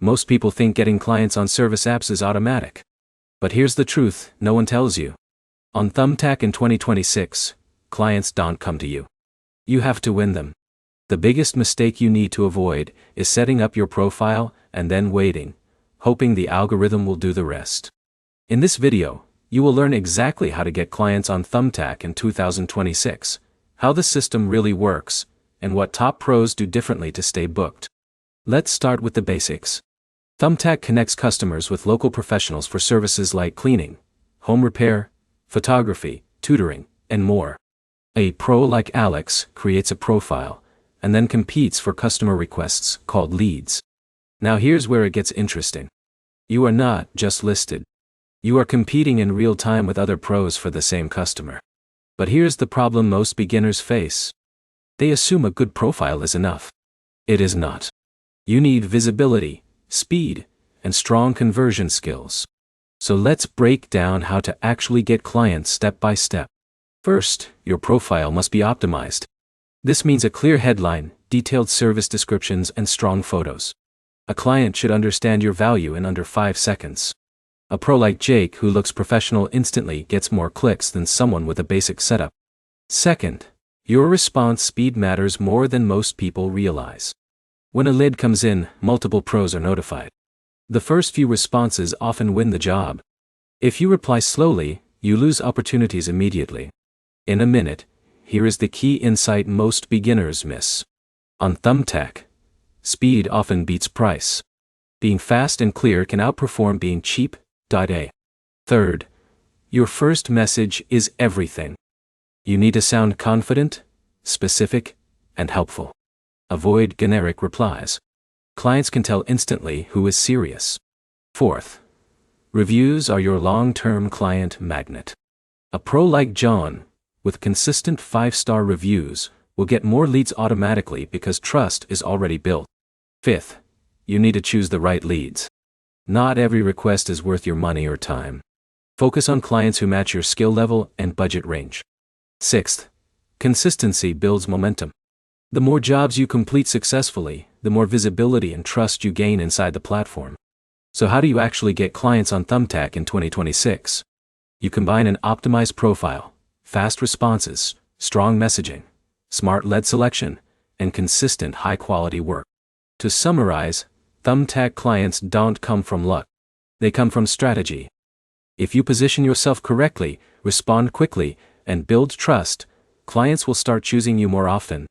Most people think getting clients on service apps is automatic. But here's the truth, no one tells you. On Thumbtack in 2026, clients don't come to you. You have to win them. The biggest mistake you need to avoid is setting up your profile and then waiting, hoping the algorithm will do the rest. In this video, you will learn exactly how to get clients on Thumbtack in 2026, how the system really works, and what top pros do differently to stay booked. Let's start with the basics. Thumbtack connects customers with local professionals for services like cleaning, home repair, photography, tutoring, and more. A pro like Alex creates a profile and then competes for customer requests called leads. Now here's where it gets interesting. You are not just listed. You are competing in real time with other pros for the same customer. But here's the problem most beginners face. They assume a good profile is enough. It is not. You need visibility, speed, and strong conversion skills. So let's break down how to actually get clients step by step. First, your profile must be optimized. This means a clear headline, detailed service descriptions, and strong photos. A client should understand your value in under 5 seconds. A pro like Jake who looks professional instantly gets more clicks than someone with a basic setup. Second, your response speed matters more than most people realize. When a lead comes in, multiple pros are notified. The first few responses often win the job. If you reply slowly, you lose opportunities immediately. In a minute, here is the key insight most beginners miss. On Thumbtack, speed often beats price. Being fast and clear can outperform being cheap. Third, your first message is everything. You need to sound confident, specific, and helpful. Avoid generic replies. Clients can tell instantly who is serious. Fourth, reviews are your long-term client magnet. A pro like John, with consistent 5-star reviews, will get more leads automatically because trust is already built. Fifth, you need to choose the right leads. Not every request is worth your money or time. Focus on clients who match your skill level and budget range. Sixth, consistency builds momentum. The more jobs you complete successfully, the more visibility and trust you gain inside the platform. So how do you actually get clients on Thumbtack in 2026? You combine an optimized profile, fast responses, strong messaging, smart lead selection, and consistent high-quality work. To summarize, Thumbtack clients don't come from luck. They come from strategy. If you position yourself correctly, respond quickly, and build trust, clients will start choosing you more often.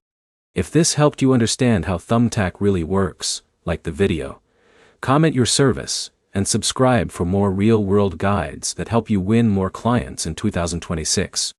If this helped you understand how Thumbtack really works, like the video, comment your service, and subscribe for more real-world guides that help you win more clients in 2026.